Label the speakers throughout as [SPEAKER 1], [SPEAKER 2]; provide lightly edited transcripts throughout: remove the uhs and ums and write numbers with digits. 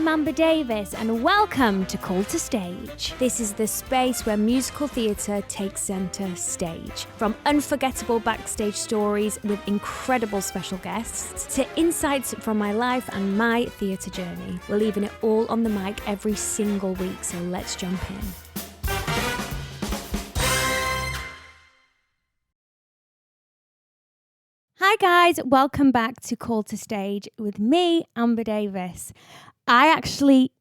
[SPEAKER 1] I'm Amber Davies and welcome to Call to Stage. This is the space where musical theatre takes centre stage. From unforgettable backstage stories with incredible special guests to insights from my life and my theatre journey. We're leaving it all on the mic every single week, so let's jump in. Hi guys, welcome back to Call to Stage with me, Amber Davies. I actually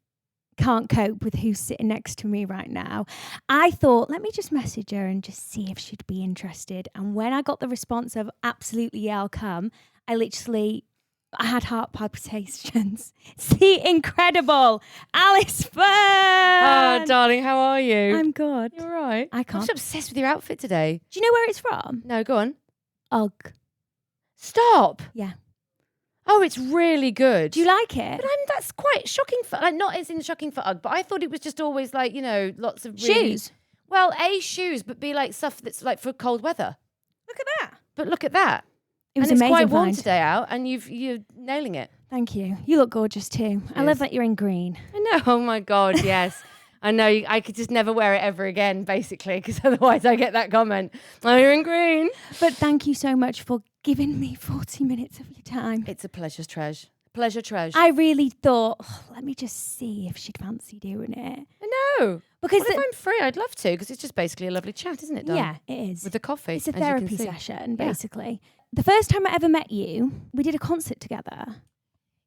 [SPEAKER 1] can't cope with who's sitting next to me right now. I thought, let me just message her and just see if she'd be interested. And when I got the response of absolutely, yeah, I'll come, I had heart palpitations. It's the incredible Alice Fearn.
[SPEAKER 2] Oh, darling, how are you?
[SPEAKER 1] I'm good.
[SPEAKER 2] You're right.
[SPEAKER 1] I can't.
[SPEAKER 2] I'm just obsessed with your outfit today.
[SPEAKER 1] Do you know where it's from?
[SPEAKER 2] No, go on.
[SPEAKER 1] Ugh.
[SPEAKER 2] Stop.
[SPEAKER 1] Yeah.
[SPEAKER 2] Oh, it's really good.
[SPEAKER 1] Do you like it?
[SPEAKER 2] But that's quite shocking for, like, not as in shocking for UGG, but I thought it was just always like, you know, lots of really,
[SPEAKER 1] shoes.
[SPEAKER 2] Well, shoes, but be like stuff that's like for cold weather.
[SPEAKER 1] Look at that.
[SPEAKER 2] But look at that.
[SPEAKER 1] It was
[SPEAKER 2] and
[SPEAKER 1] amazing.
[SPEAKER 2] It's quite warm
[SPEAKER 1] find.
[SPEAKER 2] today out, and you're nailing it.
[SPEAKER 1] Thank you. You look gorgeous too. I love that you're in green.
[SPEAKER 2] I know. Oh my God, yes. I know. I could just never wear it ever again, basically, because otherwise I get that comment. Oh, you're in green.
[SPEAKER 1] But thank you so much for giving me 40 minutes of your time.
[SPEAKER 2] It's a pleasure, Treasure. Pleasure, Treasure.
[SPEAKER 1] I really thought, let me just see if she'd fancy doing it.
[SPEAKER 2] I know.
[SPEAKER 1] Because
[SPEAKER 2] if I'm free, I'd love to, because it's just basically a lovely chat, isn't it, darling?
[SPEAKER 1] Yeah, it is.
[SPEAKER 2] With the coffee.
[SPEAKER 1] It's a
[SPEAKER 2] as you can
[SPEAKER 1] therapy
[SPEAKER 2] see.
[SPEAKER 1] session, basically. The first time I ever met you, we did a concert together.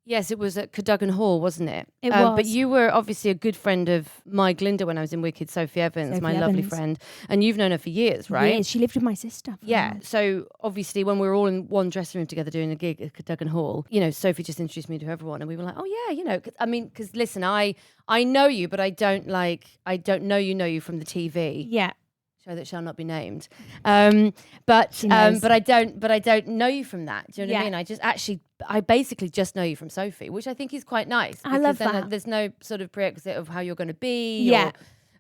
[SPEAKER 2] Yes, it was at Cadogan Hall, wasn't it?
[SPEAKER 1] It was.
[SPEAKER 2] But you were obviously a good friend of my Glinda when I was in Wicked, Sophie Evans, my lovely friend. And you've known her for years, right?
[SPEAKER 1] Years. She lived with my sister.
[SPEAKER 2] Yeah. So obviously when we were all in one dressing room together doing a gig at Cadogan Hall, you know, Sophie just introduced me to everyone and we were like, oh yeah, you know, because listen, I know you, but I don't know you from the TV.
[SPEAKER 1] Yeah.
[SPEAKER 2] Show that shall not be named. But I don't know you from that. Do you know what I mean? I basically just know you from Sophie, which I think is quite nice.
[SPEAKER 1] I love that.
[SPEAKER 2] There's no sort of prerequisite of how you're going to be or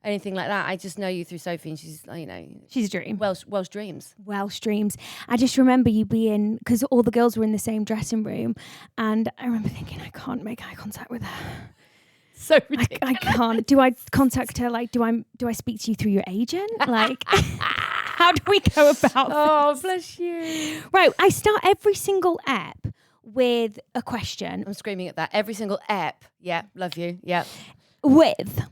[SPEAKER 2] anything like that. I just know you through Sophie, and she's, you know,
[SPEAKER 1] she's a dream.
[SPEAKER 2] Welsh dreams.
[SPEAKER 1] Welsh dreams. I just remember you being, because all the girls were in the same dressing room, and I remember thinking, I can't make eye contact with her.
[SPEAKER 2] So ridiculous.
[SPEAKER 1] I can't. Do I contact her? Like, do I speak to you through your agent? Like, how do we go about
[SPEAKER 2] this? Bless you.
[SPEAKER 1] Right. I start every single ep with a question.
[SPEAKER 2] I'm screaming at that. Every single ep. Yeah. Love you. Yeah.
[SPEAKER 1] With,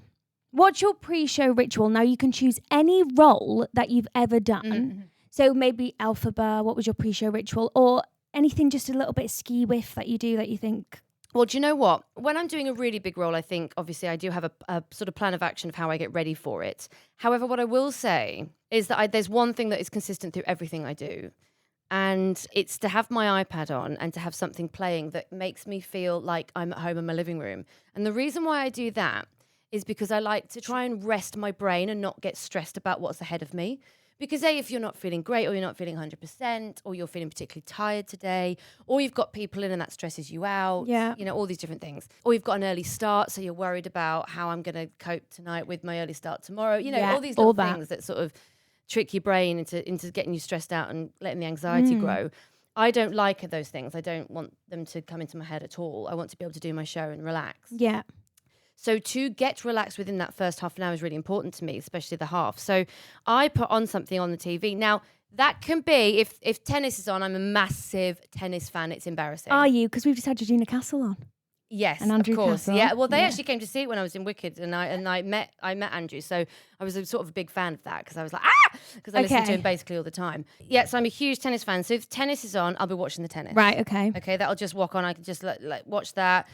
[SPEAKER 1] what's your pre-show ritual? Now you can choose any role that you've ever done. Mm-hmm. So maybe Elphaba, what was your pre-show ritual? Or anything just a little bit ski whiff that you do that you think...
[SPEAKER 2] Well, do you know what? When I'm doing a really big role, I think, obviously, I do have a sort of plan of action of how I get ready for it. However, what I will say is that there's one thing that is consistent through everything I do. And it's to have my iPad on and to have something playing that makes me feel like I'm at home in my living room. And the reason why I do that is because I like to try and rest my brain and not get stressed about what's ahead of me. Because if you're not feeling great or you're not feeling 100% or you're feeling particularly tired today or you've got people in and that stresses you out, you know, all these different things. Or you've got an early start, so you're worried about how I'm going to cope tonight with my early start tomorrow. You know, all these little things that sort of trick your brain into getting you stressed out and letting the anxiety grow. I don't like those things. I don't want them to come into my head at all. I want to be able to do my show and relax.
[SPEAKER 1] Yeah.
[SPEAKER 2] So to get relaxed within that first half an hour is really important to me, especially the half. So I put on something on the TV. Now, that can be, if tennis is on, I'm a massive tennis fan. It's embarrassing.
[SPEAKER 1] Are you? Because we've just had Georgina Castle on.
[SPEAKER 2] Yes,
[SPEAKER 1] and Andrew
[SPEAKER 2] of course.
[SPEAKER 1] Castle.
[SPEAKER 2] Yeah, well, they actually came to see it when I was in Wicked, and I met Andrew. So I was sort of a big fan of that because I was like, because I listen to him basically all the time. Yeah, so I'm a huge tennis fan. So if tennis is on, I'll be watching the tennis.
[SPEAKER 1] Right, okay.
[SPEAKER 2] Okay, that'll just walk on. I can just like watch that,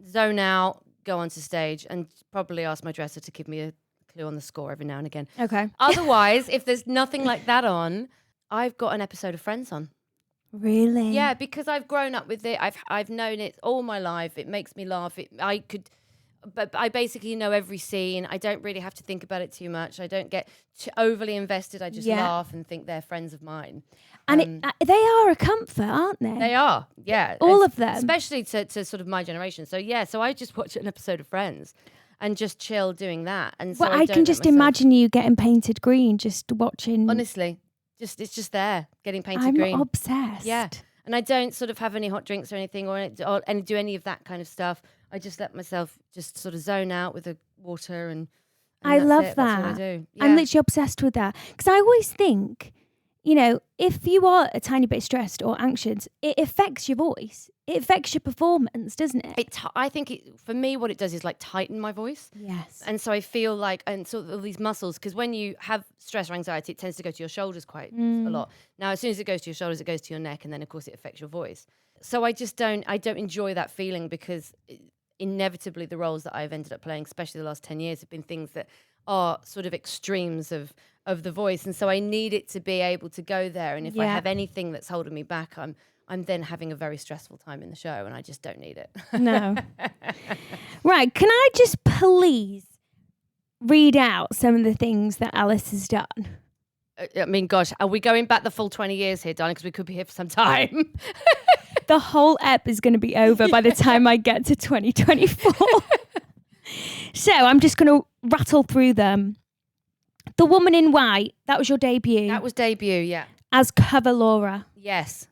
[SPEAKER 2] zone out, go onto stage, and probably ask my dresser to give me a clue on the score every now and again.
[SPEAKER 1] Okay.
[SPEAKER 2] Otherwise, if there's nothing like that on, I've got an episode of Friends on.
[SPEAKER 1] Really?
[SPEAKER 2] Yeah, because I've grown up with it. I've known it all my life. It makes me laugh. But I basically know every scene. I don't really have to think about it too much. I don't get overly invested. I just laugh and think they're friends of mine.
[SPEAKER 1] And they are a comfort, aren't they?
[SPEAKER 2] They are, yeah.
[SPEAKER 1] All of them.
[SPEAKER 2] Especially to sort of my generation. So yeah, so I just watch an episode of Friends and just chill doing that. And so
[SPEAKER 1] I can just imagine you getting painted green, just watching.
[SPEAKER 2] Honestly, it's just there, getting painted green.
[SPEAKER 1] I'm obsessed.
[SPEAKER 2] Yeah. And I don't sort of have any hot drinks or anything or do any of that kind of stuff. I just let myself just sort of zone out with the water and
[SPEAKER 1] I
[SPEAKER 2] that's
[SPEAKER 1] love
[SPEAKER 2] it.
[SPEAKER 1] that.
[SPEAKER 2] That's what I do. Yeah.
[SPEAKER 1] I'm literally obsessed with that. Because I always think, you know, if you are a tiny bit stressed or anxious, it affects your voice. It affects your performance, doesn't it?
[SPEAKER 2] I think for me, what it does is like tighten my voice.
[SPEAKER 1] Yes.
[SPEAKER 2] And so I feel like, and sort of all these muscles, because when you have stress or anxiety, it tends to go to your shoulders quite a lot. Now, as soon as it goes to your shoulders, it goes to your neck, and then of course it affects your voice. So I don't enjoy that feeling, because inevitably the roles that I've ended up playing, especially the last 10 years, have been things that are sort of extremes of the voice. And so I need it to be able to go there. And if I have anything that's holding me back, I'm then having a very stressful time in the show, and I just don't need it.
[SPEAKER 1] No. Right. Can I just please read out some of the things that Alice has done?
[SPEAKER 2] I mean, gosh, are we going back the full 20 years here, darling? Because we could be here for some time.
[SPEAKER 1] The whole ep is going to be over by the time I get to 2024. So I'm just going to rattle through them. The Woman in White, that was your debut.
[SPEAKER 2] That was debut, yeah.
[SPEAKER 1] As cover Laura.
[SPEAKER 2] Yes.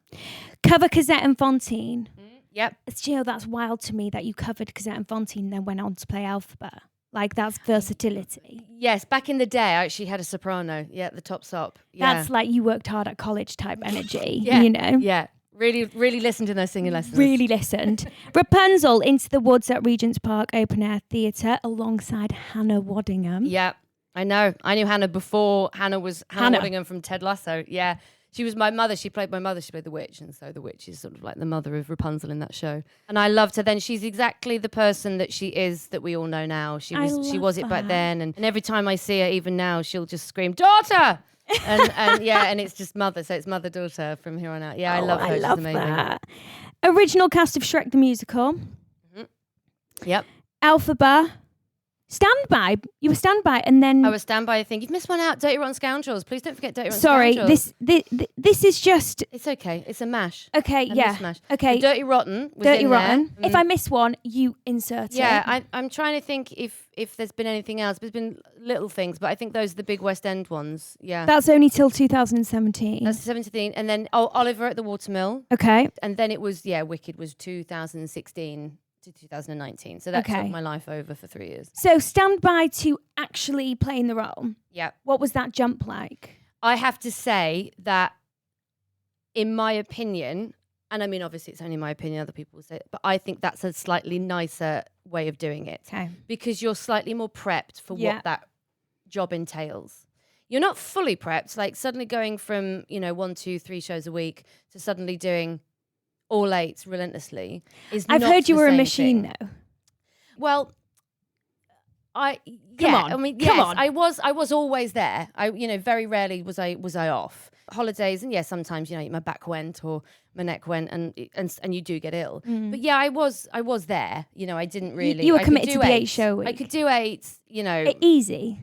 [SPEAKER 1] Cover Cosette and Fontaine.
[SPEAKER 2] Yep.
[SPEAKER 1] You know, that's wild to me that you covered Cosette and Fontaine and then went on to play Elphaba. Like, that's versatility.
[SPEAKER 2] Yes, back in the day, I actually had a soprano. Yeah, the top sop. Yeah.
[SPEAKER 1] That's like you worked hard at college type energy,
[SPEAKER 2] Yeah.
[SPEAKER 1] you know?
[SPEAKER 2] Yeah. Really, really listened to those singing lessons.
[SPEAKER 1] Really listened. Rapunzel, Into the Woods at Regents Park Open Air Theatre alongside Hannah Waddingham.
[SPEAKER 2] Yeah, I know. I knew Hannah before Hannah was Hannah Waddingham from Ted Lasso. Yeah. She was my mother. She played my mother. She played the witch. And so the witch is sort of like the mother of Rapunzel in that show. And I loved her then. She's exactly the person that she is that we all know now. She was it back then. And every time I see her, even now, she'll just scream, "Daughter!" and yeah, and it's just mother. So it's mother-daughter from here on out. Yeah, I love her. She's amazing.
[SPEAKER 1] That. Original cast of Shrek the Musical.
[SPEAKER 2] Mm-hmm. Yep.
[SPEAKER 1] Elphaba. Standby. You were Standby, and then
[SPEAKER 2] I was Standby. I think you've missed one out. Dirty Rotten Scoundrels. Please don't forget Dirty Rotten
[SPEAKER 1] sorry,
[SPEAKER 2] Scoundrels.
[SPEAKER 1] this is just
[SPEAKER 2] It's okay. It's a mash.
[SPEAKER 1] okay.
[SPEAKER 2] A mismatch.
[SPEAKER 1] Okay.
[SPEAKER 2] The Dirty Rotten. Was
[SPEAKER 1] Dirty
[SPEAKER 2] in
[SPEAKER 1] Rotten.
[SPEAKER 2] There.
[SPEAKER 1] If I miss one, you insert it.
[SPEAKER 2] Yeah, I'm trying to think if there's been anything else. There's been little things, but I think those are the big West End ones. Yeah.
[SPEAKER 1] That's only till 2017.
[SPEAKER 2] That's 17, and then Oliver at the Watermill,
[SPEAKER 1] okay.
[SPEAKER 2] and then it was Wicked was 2016 to 2019. So that took my life over for 3 years.
[SPEAKER 1] So Standby to actually playing the role.
[SPEAKER 2] Yeah.
[SPEAKER 1] What was that jump like?
[SPEAKER 2] I have to say that, in my opinion, and I mean obviously it's only my opinion, other people will say it, but I think that's a slightly nicer way of doing it.
[SPEAKER 1] Okay.
[SPEAKER 2] Because you're slightly more prepped for what that job entails. You're not fully prepped, like suddenly going from, 1, 2, 3 shows a week to suddenly doing all 8 relentlessly is
[SPEAKER 1] I've
[SPEAKER 2] not
[SPEAKER 1] heard you
[SPEAKER 2] the
[SPEAKER 1] were a
[SPEAKER 2] same
[SPEAKER 1] machine
[SPEAKER 2] thing.
[SPEAKER 1] though.
[SPEAKER 2] Well,
[SPEAKER 1] Come on.
[SPEAKER 2] I mean,
[SPEAKER 1] Come
[SPEAKER 2] yes,
[SPEAKER 1] on.
[SPEAKER 2] I was always there. Very rarely was I off. Holidays, and sometimes my back went or my neck went, and you do get ill. But yeah, I was there. I didn't really.
[SPEAKER 1] You were
[SPEAKER 2] I
[SPEAKER 1] committed
[SPEAKER 2] could
[SPEAKER 1] to
[SPEAKER 2] do
[SPEAKER 1] the
[SPEAKER 2] 8
[SPEAKER 1] 8-show week.
[SPEAKER 2] I could do 8.
[SPEAKER 1] Easy.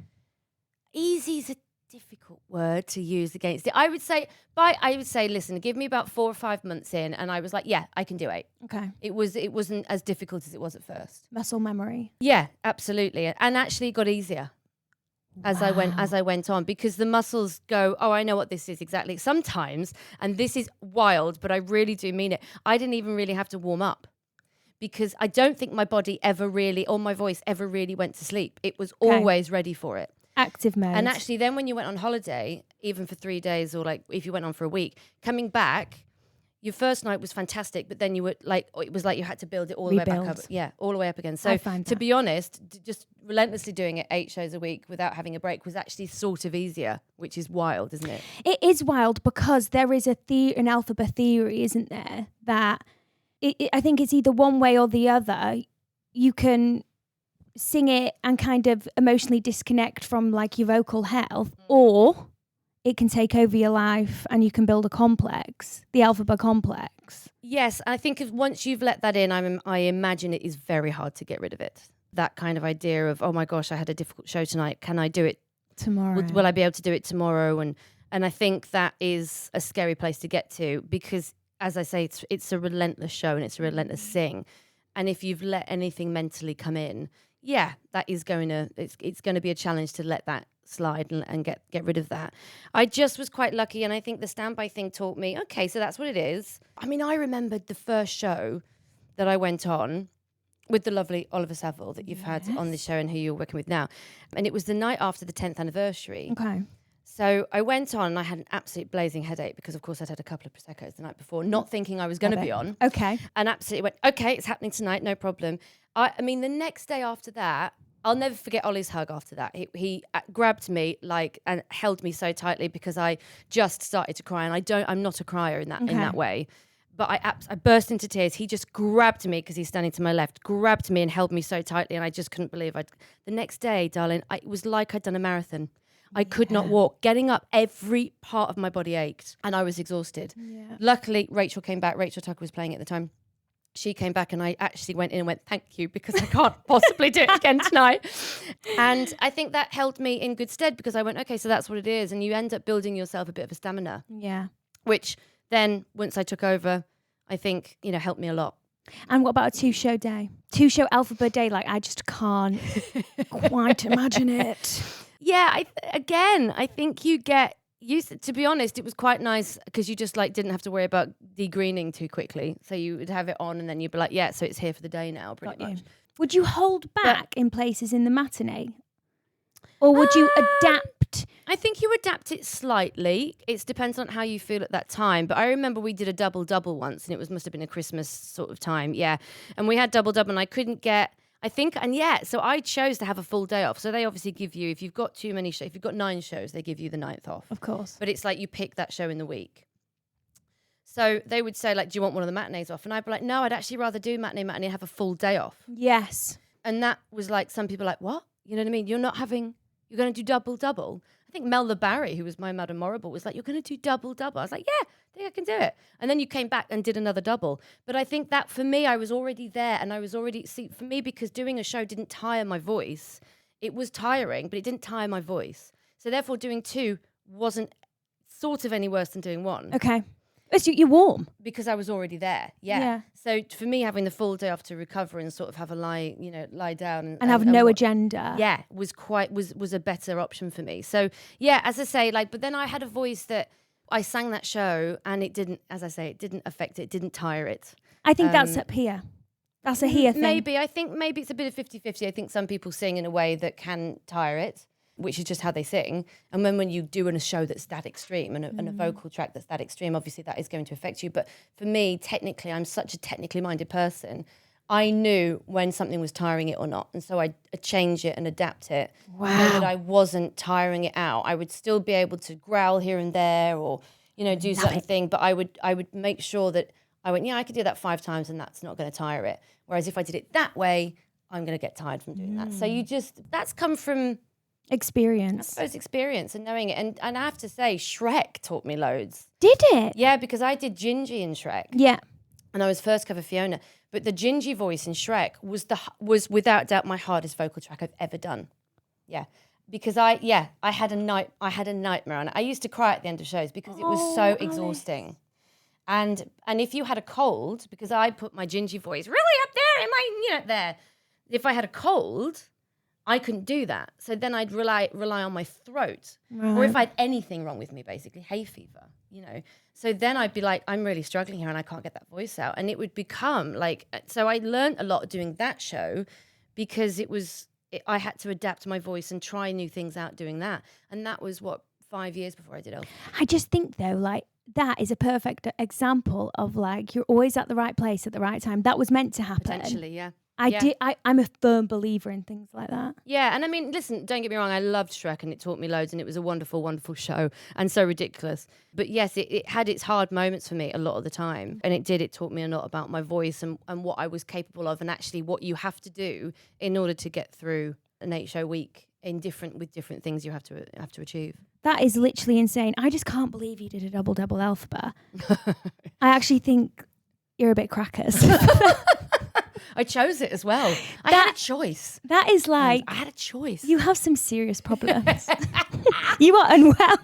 [SPEAKER 2] Easy's a difficult word to use against it. I would say, listen, give me about 4 or 5 months in, and I was like, yeah, I can do 8.
[SPEAKER 1] Okay.
[SPEAKER 2] It wasn't as difficult as it was at first.
[SPEAKER 1] Muscle memory.
[SPEAKER 2] Yeah, absolutely, and actually it got easier as I went on, because the muscles go, oh, I know what this is exactly. Sometimes, and this is wild, but I really do mean it, I didn't even really have to warm up, because I don't think my body ever really, or my voice ever really went to sleep. It was always ready for it.
[SPEAKER 1] Active mode.
[SPEAKER 2] And actually then when you went on holiday, even for 3 days, or like if you went on for a week, coming back, your first night was fantastic, but then you were like, it was like you had to build it all the way back up. Yeah, all the way up again. So to be honest, just relentlessly doing it 8 shows a week without having a break was actually sort of easier, which is wild, isn't it?
[SPEAKER 1] It is wild, because there is an Elphaba theory, isn't there? That I think it's either one way or the other. You can sing it and kind of emotionally disconnect from like your vocal health, or it can take over your life and you can build a complex, the Elphaba complex.
[SPEAKER 2] Yes, I think once you've let that in, I imagine it is very hard to get rid of it. That kind of idea of, oh my gosh, I had a difficult show tonight. Can I do it
[SPEAKER 1] tomorrow?
[SPEAKER 2] Will I be able to do it tomorrow? And I think that is a scary place to get to, because as I say, it's a relentless show and it's a relentless sing. And if you've let anything mentally come in, that is it's going to be a challenge to let that slide and get rid of that. I just was quite lucky, and I think the Standby thing taught me, okay, so that's what it is. I mean, I remembered the first show that I went on, with the lovely Oliver Saville that you've had on the show and who you're working with now. And it was the night after the 10th anniversary.
[SPEAKER 1] Okay.
[SPEAKER 2] So I went on and I had an absolute blazing headache because, of course, I'd had a couple of Prosecco's the night before, not thinking I was going to be on.
[SPEAKER 1] Okay.
[SPEAKER 2] And absolutely went, okay, it's happening tonight, no problem. I mean, the next day after that, I'll never forget Ollie's hug after that. He grabbed me and held me so tightly because I just started to cry. And I'm not a crier in that way. But I burst into tears. He just grabbed me because he's standing to my left, grabbed me and held me so tightly. And I just couldn't believe the next day, darling, it was like I'd done a marathon. I could not walk. Getting up, every part of my body ached and I was exhausted. Yeah. Luckily, Rachel came back. Rachel Tucker was playing at the time. She came back and I actually went in and went, thank you, because I can't possibly do it again tonight. And I think that held me in good stead because I went, okay, so that's what it is. And you end up building yourself a bit of a stamina.
[SPEAKER 1] Yeah.
[SPEAKER 2] Which then, once I took over, I think, helped me a lot.
[SPEAKER 1] And what about a 2-show day? 2-show Elphaba day? Like, I just can't quite imagine it.
[SPEAKER 2] Yeah, I think you get used to be honest, it was quite nice because you just didn't have to worry about degreening too quickly. So you would have it on and then you'd be like, yeah, so it's here for the day now, pretty much.
[SPEAKER 1] Would you hold back in places in the matinee? Or would you adapt?
[SPEAKER 2] I think you adapt it slightly. It depends on how you feel at that time. But I remember we did a double once and it must have been a Christmas sort of time. Yeah. And we had double and I couldn't get, so I chose to have a full day off. So they obviously give you, if you've got too many shows, if you've got 9 shows, they give you the 9th off.
[SPEAKER 1] Of course.
[SPEAKER 2] But it's like you pick that show in the week. So they would say, do you want one of the matinees off? And I'd be like, no, I'd actually rather do matinee, have a full day off.
[SPEAKER 1] Yes. And
[SPEAKER 2] that was some people what? You know what I mean? You're going to do double. I think Melba Barry, who was my Madame Morrible, was like, you're going to do double. I was like, yeah, I think I can do it. And then you came back and did another double. But I think that for me, I was already there and I was already, for me, because doing a show didn't tire my voice. It was tiring, but it didn't tire my voice. So therefore doing 2 wasn't sort of any worse than doing 1.
[SPEAKER 1] Okay. So you're warm.
[SPEAKER 2] Because I was already there. Yeah. So for me, having the full day off to recover and sort of have a lie down
[SPEAKER 1] and have no agenda.
[SPEAKER 2] Yeah, was a better option for me. So yeah, as I say, but then I had a voice that I sang that show and it didn't, as I say, it didn't affect it, it didn't tire it.
[SPEAKER 1] I think that's up here. That's a here thing.
[SPEAKER 2] Maybe. I think maybe it's a bit of 50-50. I think some people sing in a way that can tire it, which is just how they sing. And when you do in a show that's that extreme and a vocal track that's that extreme, obviously that is going to affect you. But for me, technically, I'm such a technically minded person. I knew when something was tiring it or not. And so I change it and adapt it.
[SPEAKER 1] Wow.
[SPEAKER 2] So that I wasn't tiring it out. I would still be able to growl here and there or, do something. But I would make sure that I went, I could do that 5 times and that's not going to tire it. Whereas if I did it that way, I'm going to get tired from doing that. So that's come from
[SPEAKER 1] experience.
[SPEAKER 2] I suppose experience and knowing it. And I have to say, Shrek taught me loads.
[SPEAKER 1] Did it?
[SPEAKER 2] Yeah, because I did Gingy in Shrek.
[SPEAKER 1] Yeah.
[SPEAKER 2] And I was first cover Fiona. But the Gingy voice in Shrek was without doubt my hardest vocal track I've ever done. Yeah. Because I had a nightmare on it. I used to cry at the end of shows because it was so exhausting. And if you had a cold, because I put my Gingy voice really up there in my, there. If I had a cold, I couldn't do that. So then I'd rely on my throat. Right. Or if I had anything wrong with me, basically, hay fever, So then I'd be like, I'm really struggling here and I can't get that voice out. And it would become so I learned a lot doing that show because I had to adapt my voice and try new things out doing that. And that was 5 years before I did Elphaba.
[SPEAKER 1] I just think though, that is a perfect example of you're always at the right place at the right time. That was meant to happen.
[SPEAKER 2] Potentially, yeah.
[SPEAKER 1] I'm a firm believer in things like that.
[SPEAKER 2] Yeah, and I mean, listen, don't get me wrong, I loved Shrek and it taught me loads and it was a wonderful, wonderful show and so ridiculous. But yes, it had its hard moments for me a lot of the time. And it taught me a lot about my voice and what I was capable of and actually what you have to do in order to get through an 8-show week with different things you have to achieve.
[SPEAKER 1] That is literally insane. I just can't believe you did a double Elphaba. I actually think you're a bit crackers.
[SPEAKER 2] I chose it as well. I had a choice.
[SPEAKER 1] That is
[SPEAKER 2] I had a choice.
[SPEAKER 1] You have some serious problems. You are unwell.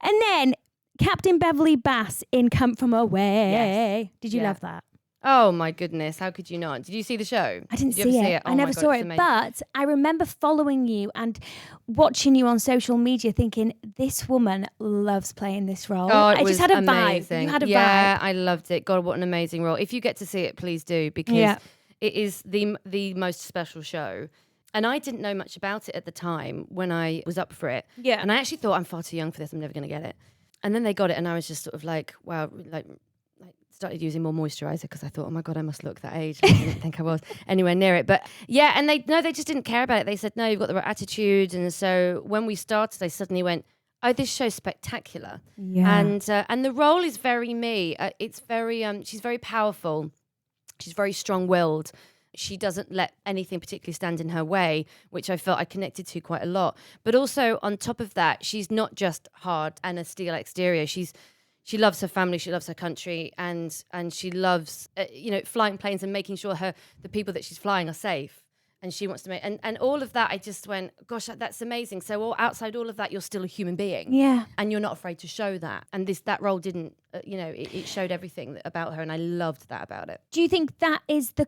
[SPEAKER 1] And then Captain Beverley Bass in Come From Away.
[SPEAKER 2] Yes.
[SPEAKER 1] Did you love that?
[SPEAKER 2] Oh my goodness, how could you not? Did you see the show?
[SPEAKER 1] I didn't
[SPEAKER 2] Did you
[SPEAKER 1] see
[SPEAKER 2] ever
[SPEAKER 1] it.
[SPEAKER 2] Oh
[SPEAKER 1] I never
[SPEAKER 2] my God,
[SPEAKER 1] saw
[SPEAKER 2] it's
[SPEAKER 1] it,
[SPEAKER 2] amazing.
[SPEAKER 1] but I remember following you and watching you on social media thinking, this woman loves playing this role.
[SPEAKER 2] Oh, it
[SPEAKER 1] I
[SPEAKER 2] was
[SPEAKER 1] just had a
[SPEAKER 2] amazing.
[SPEAKER 1] vibe. You had a
[SPEAKER 2] Yeah,
[SPEAKER 1] vibe.
[SPEAKER 2] I loved it. God, what an amazing role. If you get to see it, please do, because
[SPEAKER 1] Yeah.
[SPEAKER 2] it is the most special show. And I didn't know much about it at the time when I was up for it.
[SPEAKER 1] Yeah.
[SPEAKER 2] And I actually thought, I'm far too young for this. I'm never going to get it. And then they got it, and I was just sort of like, wow, like started using more moisturizer because I thought, oh my God, I must look that age. I didn't think I was anywhere near it. But yeah, and they just didn't care about it. They said, no, you've got the right attitude. And so when we started, I suddenly went, oh, this show's spectacular.
[SPEAKER 1] Yeah.
[SPEAKER 2] And the role is very me. It's very, she's very powerful. She's very strong-willed. She doesn't let anything particularly stand in her way, which I felt I connected to quite a lot. But also on top of that, she's not just hard and a steel exterior. She loves her family, she loves her country, and she loves flying planes and making sure the people that she's flying are safe. And she wants to make and all of that. I just went, gosh, that's amazing. So outside all of that, you're still a human being,
[SPEAKER 1] Yeah.
[SPEAKER 2] and you're not afraid to show that. And that role didn't, it showed everything about her, and I loved that about it.
[SPEAKER 1] Do you think that is the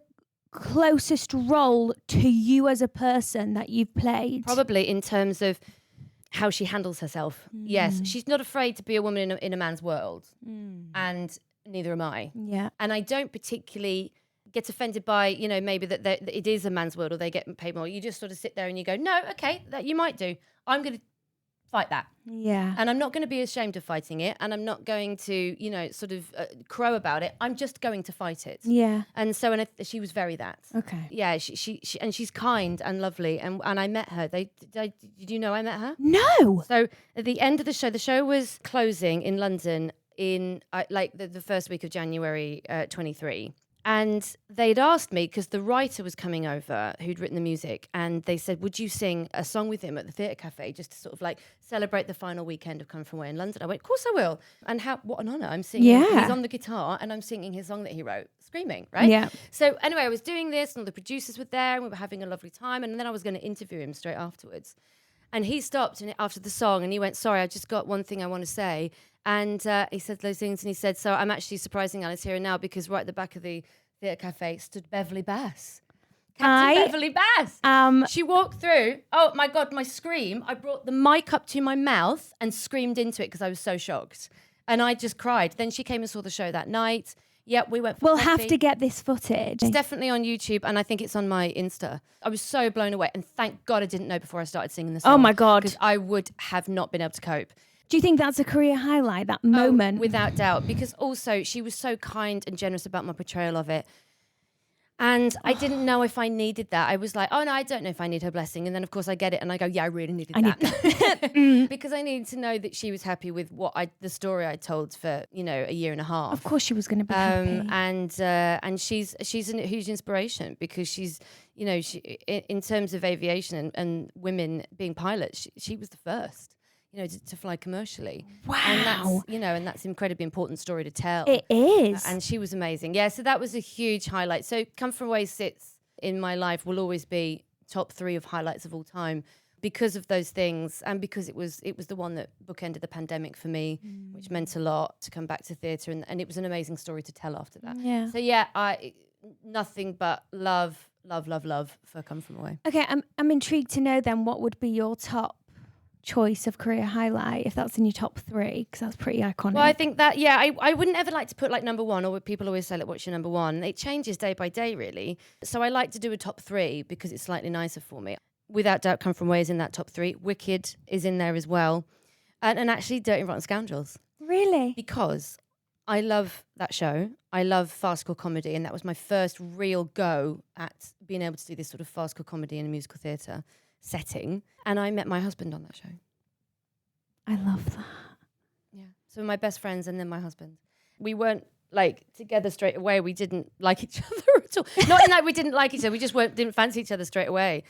[SPEAKER 1] closest role to you as a person that you've played?
[SPEAKER 2] Probably in terms of how she handles herself. Yes, she's not afraid to be a woman in a man's world, and neither am I.
[SPEAKER 1] Yeah.
[SPEAKER 2] And I don't particularly get offended by, maybe that it is a man's world or they get paid more. You just sort of sit there and you go, no, okay, that you might do. I'm going to fight that.
[SPEAKER 1] Yeah.
[SPEAKER 2] And I'm not going to be ashamed of fighting it. And I'm not going to, sort of crow about it. I'm just going to fight it.
[SPEAKER 1] Yeah.
[SPEAKER 2] And so she was very that.
[SPEAKER 1] Okay.
[SPEAKER 2] Yeah, she and she's kind and lovely. And I met her. Did you know I met her?
[SPEAKER 1] No.
[SPEAKER 2] So at the end of the show was closing in London in the first week of January 23. And they'd asked me, because the writer was coming over who'd written the music, and they said, would you sing a song with him at the Theatre Cafe just to sort of like celebrate the final weekend of Come From Away in London? I went, of course I will. And what an honour. I'm singing.
[SPEAKER 1] Yeah.
[SPEAKER 2] He's on the guitar and I'm singing his song that he wrote, Screaming, right?
[SPEAKER 1] Yeah.
[SPEAKER 2] So anyway, I was doing this and all the producers were there and we were having a lovely time. And then I was going to interview him straight afterwards. And he stopped after the song and he went, sorry, I just got one thing I want to say. And he said those things and he said, so I'm actually surprising Alice here and now because right at the back of the Theatre Cafe stood Beverley Bass. Captain Beverley Bass. She walked through. Oh my God, my scream. I brought the mic up to my mouth and screamed into it because I was so shocked. And I just cried. Then she came and saw the show that night. Yep, we went for
[SPEAKER 1] We'll
[SPEAKER 2] coffee.
[SPEAKER 1] have to get this footage.
[SPEAKER 2] It's definitely on YouTube and I think it's on my Insta. I was so blown away and thank God I didn't know before I started singing the song.
[SPEAKER 1] Oh my God.
[SPEAKER 2] Because I would have not been able to cope.
[SPEAKER 1] Do you think that's a career highlight, that moment?
[SPEAKER 2] Oh, without doubt. Because also she was so kind and generous about my portrayal of it. And I didn't know if I needed that. I was like, oh no, I don't know if I need her blessing. And then of course I get it and I go, yeah, I really needed that. Because I needed to know that she was happy with the story I told for, a year and a half.
[SPEAKER 1] Of course she was going to be happy.
[SPEAKER 2] And she's a huge inspiration because she's, in terms of aviation and women being pilots, she was the first. To fly commercially.
[SPEAKER 1] Wow.
[SPEAKER 2] And that's an incredibly important story to tell.
[SPEAKER 1] It is.
[SPEAKER 2] And she was amazing. Yeah, so that was a huge highlight. So Come From Away sits in my life, will always be top 3 of highlights of all time because of those things and because it was the one that bookended the pandemic for me, which meant a lot to come back to theatre and it was an amazing story to tell after that.
[SPEAKER 1] Yeah.
[SPEAKER 2] So yeah, nothing but love for Come From Away.
[SPEAKER 1] Okay, I'm intrigued to know then what would be your top choice of career highlight if that's in your top 3 because that's pretty iconic.
[SPEAKER 2] Well, I think that I wouldn't ever like to put like number 1 or people always say like what's your number 1. It changes day by day really, so I like to do a top 3 because it's slightly nicer for me. Without doubt Come From Away is in that top 3. Wicked is in there as well, and actually Dirty Rotten Scoundrels.
[SPEAKER 1] Really?
[SPEAKER 2] Because I love that show. I love farcical comedy and that was my first real go at being able to do this sort of farcical comedy in a musical theatre setting, and I met my husband on that show.
[SPEAKER 1] I love that.
[SPEAKER 2] Yeah. So my best friends and then my husband. We weren't like together straight away. We didn't like each other at all. Not in that we didn't like each other. We just didn't fancy each other straight away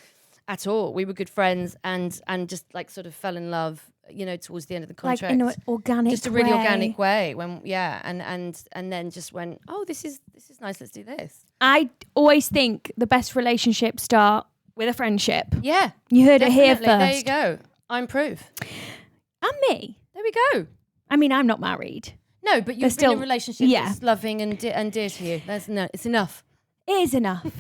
[SPEAKER 2] at all. We were good friends and just like sort of fell in love, towards the end of the contract.
[SPEAKER 1] Like in an organic
[SPEAKER 2] just a really organic way and then just went, oh, this is nice. Let's do this.
[SPEAKER 1] I always think the best relationships start with a friendship.
[SPEAKER 2] Yeah.
[SPEAKER 1] You heard
[SPEAKER 2] definitely.
[SPEAKER 1] it here first.
[SPEAKER 2] There you go. I'm proof.
[SPEAKER 1] And me.
[SPEAKER 2] There we go.
[SPEAKER 1] I mean, I'm not married.
[SPEAKER 2] No, but you're still in a relationship
[SPEAKER 1] yeah.
[SPEAKER 2] that's loving and dear to you. It's enough.
[SPEAKER 1] It is enough.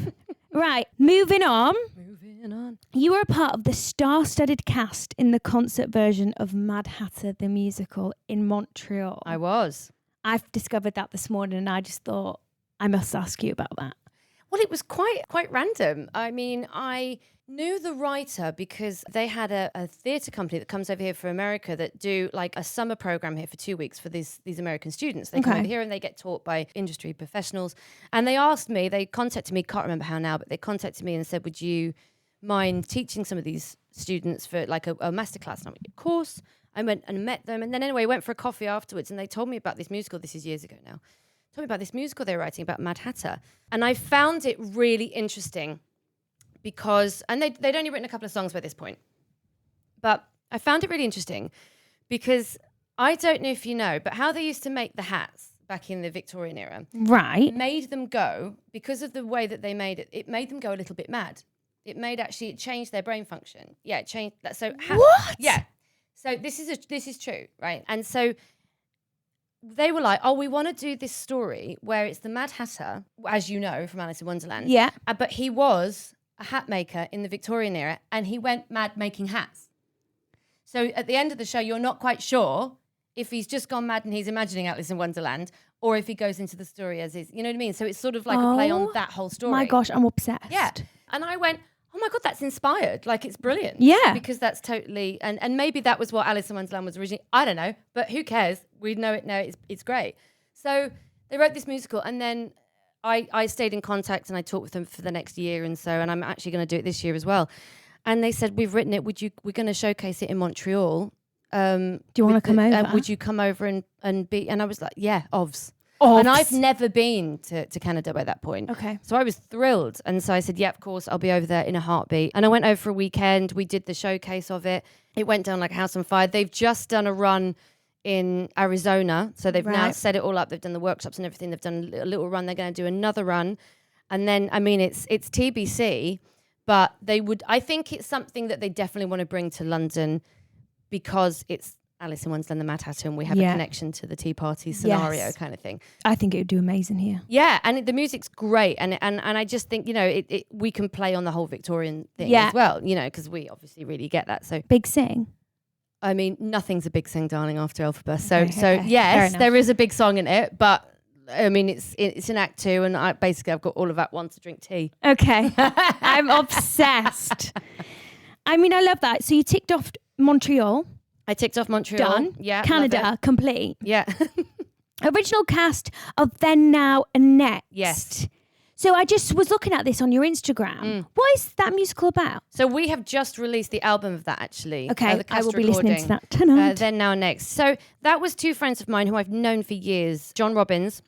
[SPEAKER 1] Right, moving on.
[SPEAKER 2] Moving on.
[SPEAKER 1] You were a part of the star-studded cast in the concert version of Mad Hatter the musical in Montreal.
[SPEAKER 2] I was.
[SPEAKER 1] I've discovered that this morning and I just thought I must ask you about that.
[SPEAKER 2] Well, it was quite random. I mean, I knew the writer because they had a theatre company that comes over here for America that do like a summer program here for 2 weeks for these American students. They come over here and they get taught by industry professionals. And they contacted me, can't remember how now, but they contacted me and said, would you mind teaching some of these students for like a masterclass? And I went, of course. I went and met them. And then anyway, went for a coffee afterwards and they told me about this musical. This is years ago now. Told me about this musical they were writing about Mad Hatter. And I found it really interesting because, and they'd only written a couple of songs by this point, but I found it really interesting because I don't know if you know, but how they used to make the hats back in the Victorian era,
[SPEAKER 1] right,
[SPEAKER 2] made them go, because of the way that they made it, it made them go a little bit mad. It changed their brain function. Yeah, it changed that. So
[SPEAKER 1] what?
[SPEAKER 2] Yeah. So this is true, right? And so they were like, oh, we want to do this story where it's the Mad Hatter, as you know, from Alice in Wonderland.
[SPEAKER 1] Yeah.
[SPEAKER 2] But he was a hat maker in the Victorian era and he went mad making hats. So at the end of the show, you're not quite sure if he's just gone mad and he's imagining Alice in Wonderland or if he goes into the story as is. You know what I mean? So it's sort of like a play on that whole story.
[SPEAKER 1] My gosh, I'm obsessed.
[SPEAKER 2] Yeah. And I went, oh my God, that's inspired. Like, it's brilliant.
[SPEAKER 1] Yeah.
[SPEAKER 2] Because that's totally, and maybe that was what Alice in Wonderland was originally. I don't know, but who cares? We know it now. It's great. So they wrote this musical and then I stayed in contact and I talked with them for the next year and I'm actually going to do it this year as well. And they said, we've written it. We're going to showcase it in Montreal.
[SPEAKER 1] Do you want to come over?
[SPEAKER 2] Would you come over and be, and I was like, yeah, ovs. And I've never been to Canada by that point.
[SPEAKER 1] Okay.
[SPEAKER 2] So I was thrilled. And so I said, yeah, of course, I'll be over there in a heartbeat. And I went over for a weekend. We did the showcase of it. It went down like a house on fire. They've just done a run in Arizona. So they've now set it all up. They've done the workshops and everything. They've done a little run. They're going to do another run. And then, I mean, it's TBC, but I think it's something that they definitely want to bring to London because it's Alice in Wonderland, the Mad Hatter, and we have a connection to the Tea Party scenario kind of thing.
[SPEAKER 1] I think it would do amazing here.
[SPEAKER 2] Yeah, and the music's great, and I just think, you know, we can play on the whole Victorian thing as well, you know, because we obviously really get that. So
[SPEAKER 1] Big Sing.
[SPEAKER 2] I mean, nothing's a big sing, darling, after Elphaba. So yes, there is a big song in it, but I mean, it's in Act 2, and I've got all of Act 1 to drink tea.
[SPEAKER 1] Okay, I'm obsessed. I mean, I love that. So you ticked off Montreal.
[SPEAKER 2] I ticked off Montreal.
[SPEAKER 1] Done.
[SPEAKER 2] Yeah.
[SPEAKER 1] Canada, complete.
[SPEAKER 2] Yeah.
[SPEAKER 1] Original cast of Then, Now and Next.
[SPEAKER 2] Yes.
[SPEAKER 1] So I just was looking at this on your Instagram. What is that musical about?
[SPEAKER 2] So we have just released the album of that, actually.
[SPEAKER 1] Okay,
[SPEAKER 2] the cast
[SPEAKER 1] I will be
[SPEAKER 2] recording,
[SPEAKER 1] listening to that tonight.
[SPEAKER 2] Then, Now, Next. So that was two friends of mine who I've known for years. John Robbins,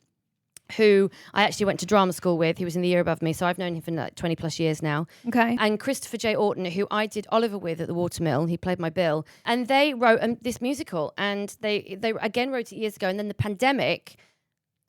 [SPEAKER 2] who I actually went to drama school with. He was in the year above me, so I've known him for like 20 plus years now.
[SPEAKER 1] Okay.
[SPEAKER 2] And Christopher J. Orton, who I did Oliver with at the Watermill. He played my Bill. And they wrote this musical, and they again wrote it years ago. And then the pandemic,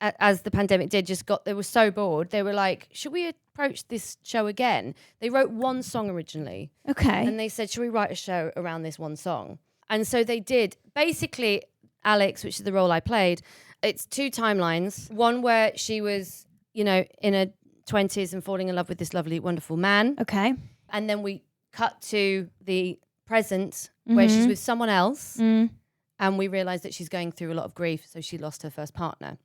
[SPEAKER 2] as the pandemic did, they were so bored. They were like, should we approach this show again? They wrote one song originally.
[SPEAKER 1] Okay.
[SPEAKER 2] And they said, should we write a show around this one song? And so they did. Basically, Alex, which is the role I played, it's two timelines. One where she was, you know, in her 20s and falling in love with this lovely, wonderful man.
[SPEAKER 1] Okay.
[SPEAKER 2] And then we cut to the present where she's with someone else. And we realize that she's going through a lot of grief. So she lost her first partner.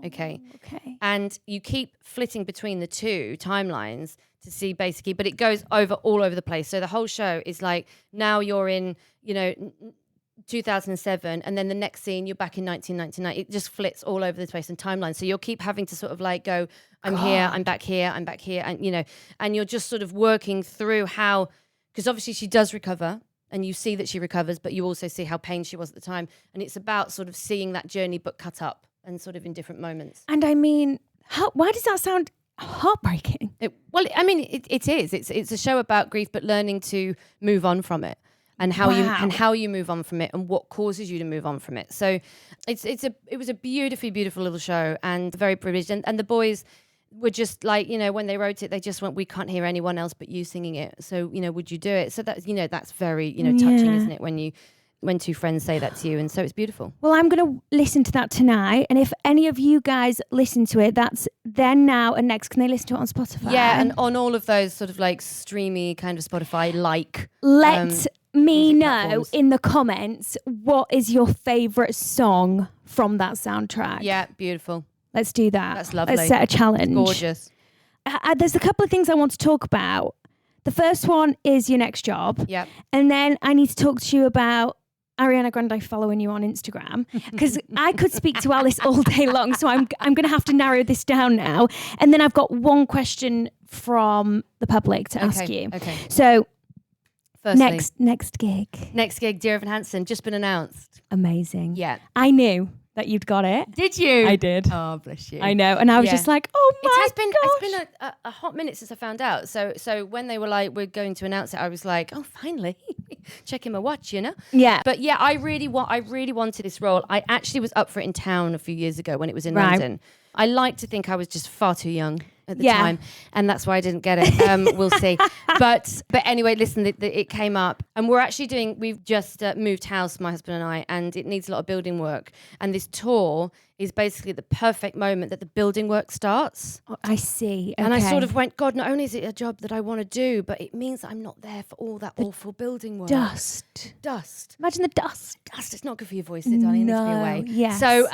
[SPEAKER 2] Okay.
[SPEAKER 1] Okay.
[SPEAKER 2] And you keep flitting between the two timelines to see basically, but it goes all over the place. So the whole show is like, now you're in, you know, 2007, and then the next scene you're back in 1999. It just flits all over the place in timeline. So you'll keep having to sort of like go, I'm here, I'm back here, I'm back here, and you know, and you're just sort of working through how, because obviously she does recover, and you see that she recovers, but you also see how pained she was at the time, and it's about sort of seeing that journey but cut up and sort of in different moments.
[SPEAKER 1] And I mean, why does that sound heartbreaking?
[SPEAKER 2] It is. It's a show about grief, but learning to move on from it. And how you move on from it, and what causes you to move on from it. So it was a beautifully beautiful little show, and very privileged. And the boys were just like, you know, when they wrote it, they just went, we can't hear anyone else but you singing it. So, you know, would you do it? So that's, you know, that's very, you know, touching, isn't it? When you when two friends say that to you. And so it's beautiful.
[SPEAKER 1] Well, I'm going to listen to that tonight. And if any of you guys listen to it, that's then, now, and next. Can they listen to it on Spotify?
[SPEAKER 2] Yeah, and on all of those sort of like streamy kind of Spotify
[SPEAKER 1] Let me know
[SPEAKER 2] platforms.
[SPEAKER 1] in the comments what is your favourite song from that soundtrack.
[SPEAKER 2] Yeah, beautiful.
[SPEAKER 1] Let's do that.
[SPEAKER 2] That's lovely.
[SPEAKER 1] Let's set a challenge.
[SPEAKER 2] Gorgeous.
[SPEAKER 1] There's a couple of things I want to talk about. The first one is your next job.
[SPEAKER 2] Yeah.
[SPEAKER 1] And then I need to talk to you about Ariana Grande following you on Instagram, because I could speak to Alice all day long. So I'm going to have to narrow this down now. And then I've got one question from the public to ask you.
[SPEAKER 2] Okay.
[SPEAKER 1] So
[SPEAKER 2] Firstly,
[SPEAKER 1] next gig.
[SPEAKER 2] next gig, Dear Evan Hansen, just been announced.
[SPEAKER 1] Amazing.
[SPEAKER 2] Yeah.
[SPEAKER 1] I knew that you'd got it.
[SPEAKER 2] Did you?
[SPEAKER 1] I did.
[SPEAKER 2] Oh, bless you.
[SPEAKER 1] I know. And I was just like, oh my
[SPEAKER 2] It's
[SPEAKER 1] gosh.
[SPEAKER 2] been a hot minute since I found out. So when they were like, we're going to announce it, I was like, oh, finally. Checking my watch, you know?
[SPEAKER 1] Yeah.
[SPEAKER 2] But yeah, I really wanted this role. I actually was up for it in town a few years ago when it was in
[SPEAKER 1] Right.
[SPEAKER 2] London. I like to think I was just far too young at the
[SPEAKER 1] Yeah.
[SPEAKER 2] time, and that's why I didn't get it. We'll see. But anyway, listen, it came up, and we've just moved house, my husband and I, and it needs a lot of building work. And this tour is basically the perfect moment that the building work starts.
[SPEAKER 1] Oh, I see. Okay.
[SPEAKER 2] And I sort of went, God, not only is it a job that I want to do, but it means that I'm not there for all that awful building work.
[SPEAKER 1] Dust. Imagine the dust.
[SPEAKER 2] Dust. It's not good for your voice, darling. It needs to be away.
[SPEAKER 1] Yes.
[SPEAKER 2] So,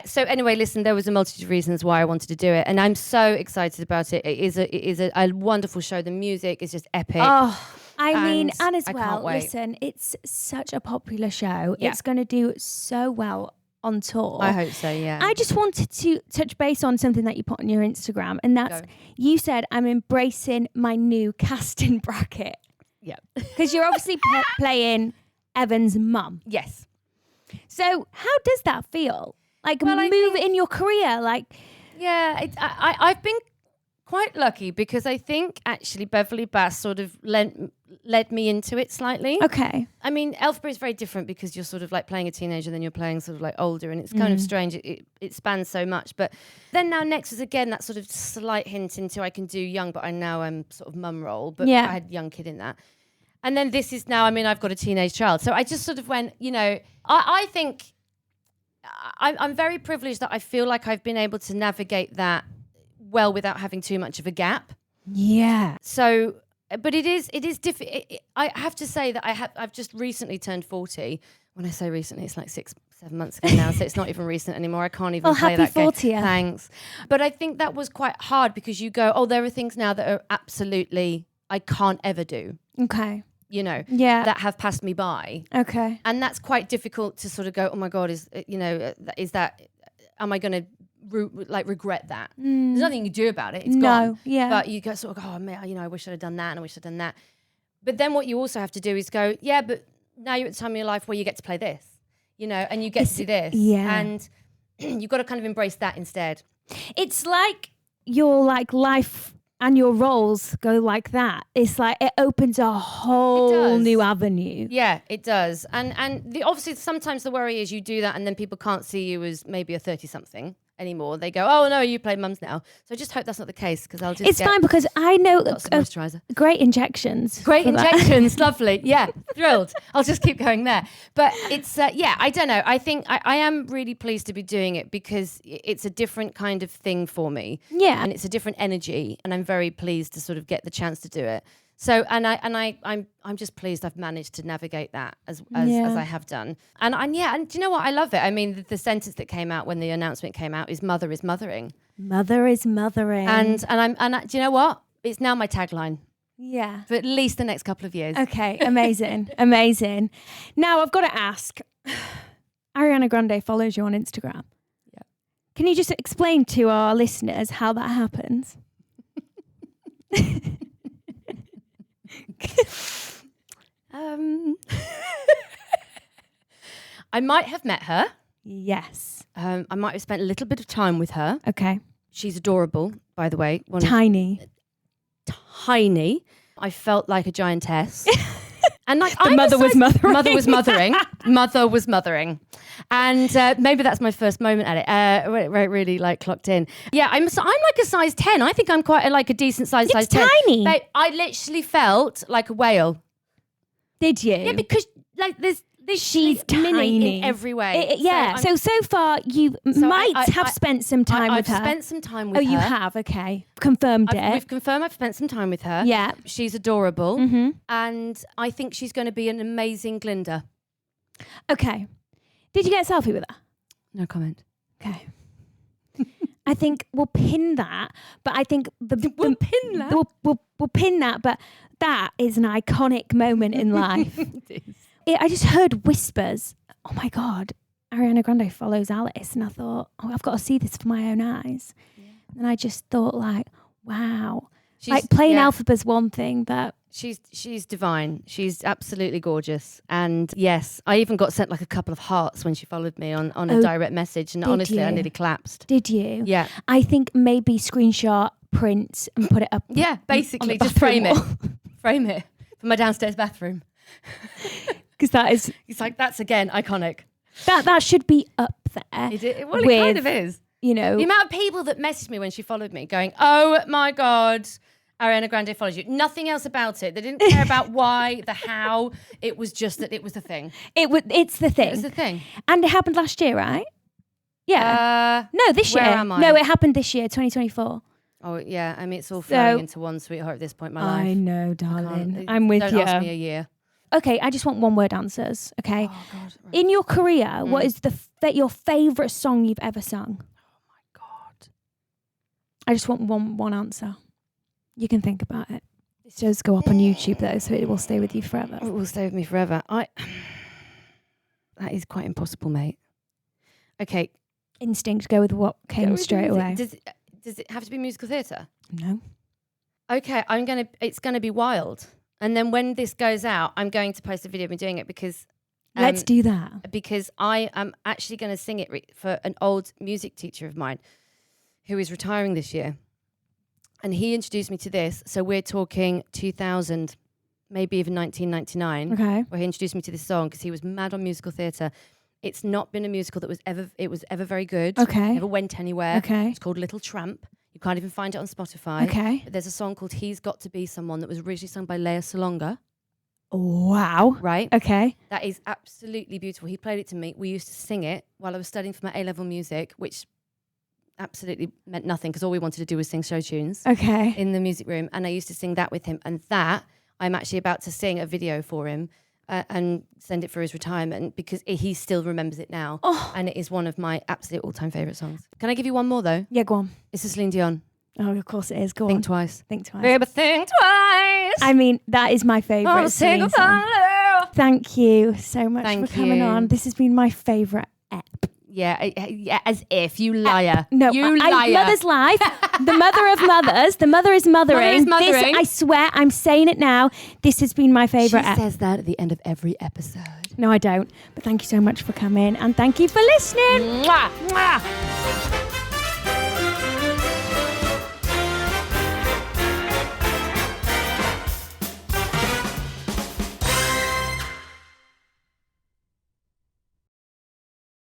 [SPEAKER 2] So anyway, listen, there was a multitude of reasons why I wanted to do it, and I'm so excited about it. It is a wonderful show. The music is just epic.
[SPEAKER 1] Oh, I mean, and as
[SPEAKER 2] I
[SPEAKER 1] well,
[SPEAKER 2] can't wait.
[SPEAKER 1] listen, it's such a popular show.
[SPEAKER 2] Yeah.
[SPEAKER 1] It's going to do so well on tour.
[SPEAKER 2] I hope so. Yeah.
[SPEAKER 1] I just wanted to touch base on something that you put on your Instagram, and that's,
[SPEAKER 2] Go.
[SPEAKER 1] you said, I'm embracing my new casting bracket.
[SPEAKER 2] Yeah.
[SPEAKER 1] Because you're obviously playing Evan's mum.
[SPEAKER 2] Yes.
[SPEAKER 1] So how does that feel? Like,
[SPEAKER 2] Well, I
[SPEAKER 1] move
[SPEAKER 2] think-
[SPEAKER 1] in your career? Like,
[SPEAKER 2] Yeah. I've been quite lucky because I think actually Beverley Bass sort of led me into it slightly.
[SPEAKER 1] okay.
[SPEAKER 2] I mean, Elphaba is very different because you're sort of like playing a teenager, then you're playing sort of like older, and it's kind of strange. It spans so much. But then now next is again that sort of slight hint into I can do young, but I'm sort of mum role, but
[SPEAKER 1] Yeah.
[SPEAKER 2] I had young kid in that. And then this is now, I mean, I've got a teenage child. So I just sort of went, I think I'm very privileged that I feel like I've been able to navigate that well without having too much of a gap.
[SPEAKER 1] Yeah.
[SPEAKER 2] So, but it is difficult. I have to say that I've just recently turned 40. When I say recently, it's like 6-7 months ago now, so it's not even recent anymore. I can't even play
[SPEAKER 1] happy
[SPEAKER 2] that game.
[SPEAKER 1] 40th.
[SPEAKER 2] Thanks. But I think that was quite hard because you go, oh, there are things now that are absolutely I can't ever do.
[SPEAKER 1] Okay. Yeah.
[SPEAKER 2] That have passed me by,
[SPEAKER 1] Okay.
[SPEAKER 2] and that's quite difficult to sort of go, oh my God, am I going to regret that? There's nothing you can do about it. It's gone.
[SPEAKER 1] Yeah.
[SPEAKER 2] But you go sort of, oh man, I wish I'd have done that, and I wish I'd done that. But then what you also have to do is go, yeah, but now you're at the time in your life where you get to play this, and you get to do this.
[SPEAKER 1] yeah.
[SPEAKER 2] And you've got to kind of embrace that instead.
[SPEAKER 1] It's like your life and your roles go like that. It's like it opens a whole
[SPEAKER 2] does.
[SPEAKER 1] new avenue.
[SPEAKER 2] Yeah, it does. And obviously sometimes the worry is you do that and then people can't see you as maybe a 30-something anymore. They go, oh no, you play mums now. So I just hope that's not the case because I'll just
[SPEAKER 1] It's fine because I know
[SPEAKER 2] lots of moisturiser.
[SPEAKER 1] great injections.
[SPEAKER 2] Great
[SPEAKER 1] for that.
[SPEAKER 2] injections, lovely. Yeah, thrilled. I'll just keep going there. But it's, I don't know. I think I am really pleased to be doing it because it's a different kind of thing for me.
[SPEAKER 1] Yeah.
[SPEAKER 2] And it's a different energy. And I'm very pleased to sort of get the chance to do it. So, I'm just pleased I've managed to navigate that as I have done. And do you know what? I love it. I mean, the sentence that came out when the announcement came out is "Mother is mothering."
[SPEAKER 1] Mother is mothering.
[SPEAKER 2] And do you know what? It's now my tagline
[SPEAKER 1] yeah.
[SPEAKER 2] for at least the next couple of years.
[SPEAKER 1] Okay, amazing. Amazing. Now I've got to ask, Ariana Grande follows you on Instagram.
[SPEAKER 2] Yeah.
[SPEAKER 1] Can you just explain to our listeners how that happens?
[SPEAKER 2] I might have met her.
[SPEAKER 1] Yes.
[SPEAKER 2] I might have spent a little bit of time with her.
[SPEAKER 1] Okay.
[SPEAKER 2] She's adorable, by the way.
[SPEAKER 1] Tiny.
[SPEAKER 2] Tiny. I felt like a giantess. And like
[SPEAKER 1] The mother was mothering.
[SPEAKER 2] Mother was mothering. Mother was mothering. And maybe that's my first moment at it, where it really like clocked in. Yeah, I'm like a size 10. I think I'm quite a decent size 10.
[SPEAKER 1] Tiny.
[SPEAKER 2] Babe, I literally felt like a whale.
[SPEAKER 1] Did you?
[SPEAKER 2] Yeah, because like there's
[SPEAKER 1] She's
[SPEAKER 2] mini
[SPEAKER 1] tiny
[SPEAKER 2] in every way.
[SPEAKER 1] So far you might have spent some time with her.
[SPEAKER 2] I've spent some time with her.
[SPEAKER 1] Oh, you have? Okay. Confirmed it.
[SPEAKER 2] We've confirmed I've spent some time with her.
[SPEAKER 1] Yeah.
[SPEAKER 2] She's adorable.
[SPEAKER 1] Mm-hmm.
[SPEAKER 2] And I think she's going to be an amazing Glinda.
[SPEAKER 1] Okay. Did you get a selfie with her?
[SPEAKER 2] No comment.
[SPEAKER 1] Okay. I think we'll pin that, but I think
[SPEAKER 2] We'll pin that?
[SPEAKER 1] We'll pin that, but that is an iconic moment in life.
[SPEAKER 2] It is.
[SPEAKER 1] I just heard whispers. Oh my God, Ariana Grande follows Alice. And I thought, I've got to see this for my own eyes. Yeah. And I just thought like, wow. Playing Elphaba's one thing, but...
[SPEAKER 2] She's divine. She's absolutely gorgeous. And yes, I even got sent like a couple of hearts when she followed me on a direct message. And honestly, I nearly collapsed.
[SPEAKER 1] Did you?
[SPEAKER 2] Yeah.
[SPEAKER 1] I think maybe screenshot, print and put it up.
[SPEAKER 2] Yeah, basically just frame it. Frame it for my downstairs bathroom.
[SPEAKER 1] Because that is...
[SPEAKER 2] It's like, that's again, iconic.
[SPEAKER 1] That should be up there.
[SPEAKER 2] It kind of is.
[SPEAKER 1] You know.
[SPEAKER 2] The amount of people that messaged me when she followed me going, oh my God, Ariana Grande follows you. Nothing else about it. They didn't care about why, the how. It was just that it was the thing.
[SPEAKER 1] It's the thing.
[SPEAKER 2] It was the thing.
[SPEAKER 1] And it happened last year, right? Yeah. No, this year.
[SPEAKER 2] Where am I?
[SPEAKER 1] No, it happened this year, 2024.
[SPEAKER 2] Oh, yeah. I mean, it's all flowing into one, sweetheart, at this point in my life.
[SPEAKER 1] I know, darling. I'm with you.
[SPEAKER 2] Don't ask me a year.
[SPEAKER 1] Okay, I just want one word answers, okay?
[SPEAKER 2] Oh, God. Right.
[SPEAKER 1] In your career, what is your favourite song you've ever sung?
[SPEAKER 2] Oh, my God.
[SPEAKER 1] I just want one answer. You can think about it. This does go up on YouTube, though, so it will stay with you forever.
[SPEAKER 2] It will stay with me forever. That is quite impossible, mate. Okay.
[SPEAKER 1] Instinct, go with what came straight away.
[SPEAKER 2] Does it have to be musical theatre?
[SPEAKER 1] No.
[SPEAKER 2] Okay, it's gonna be Wild. And then when this goes out, I'm going to post a video of me doing it because...
[SPEAKER 1] Let's do that.
[SPEAKER 2] Because I am actually going to sing it for an old music teacher of mine who is retiring this year. And he introduced me to this. So we're talking 2000, maybe even 1999.
[SPEAKER 1] Okay.
[SPEAKER 2] Where he introduced me to this song because he was mad on musical theatre. It's not been a musical that was ever very good.
[SPEAKER 1] Okay.
[SPEAKER 2] Never went anywhere.
[SPEAKER 1] Okay.
[SPEAKER 2] It's called Little Tramp. You can't even find it on Spotify.
[SPEAKER 1] Okay.
[SPEAKER 2] But there's a song called He's Got to Be Someone that was originally sung by Leia Salonga.
[SPEAKER 1] Wow.
[SPEAKER 2] Right?
[SPEAKER 1] Okay.
[SPEAKER 2] That is absolutely beautiful. He played it to me. We used to sing it while I was studying for my A-level music, which absolutely meant nothing because all we wanted to do was sing show tunes in the music room. And I used to sing that with him. And that, I'm actually about to sing a video for him and send it for his retirement because he still remembers it now. Oh. And it is one of my absolute all-time favourite songs. Can I give you one more, though?
[SPEAKER 1] Yeah, go on.
[SPEAKER 2] It's a Celine Dion.
[SPEAKER 1] Oh, of course it is. Go on.
[SPEAKER 2] Think twice.
[SPEAKER 1] Think twice.
[SPEAKER 2] Baby, think twice.
[SPEAKER 1] I mean, that is my favourite Celine song. Thank you so much for coming on. This has been my favourite ep.
[SPEAKER 2] Yeah, as if, you liar.
[SPEAKER 1] No,
[SPEAKER 2] you liar.
[SPEAKER 1] Mother's life. The mother of mothers. The mother is mothering.
[SPEAKER 2] Mother is mothering.
[SPEAKER 1] This, I swear, I'm saying it now. This has been my favourite ep.
[SPEAKER 2] She says that at the end of every episode.
[SPEAKER 1] No, I don't. But thank you so much for coming. And thank you for listening.
[SPEAKER 2] Mwah, mwah.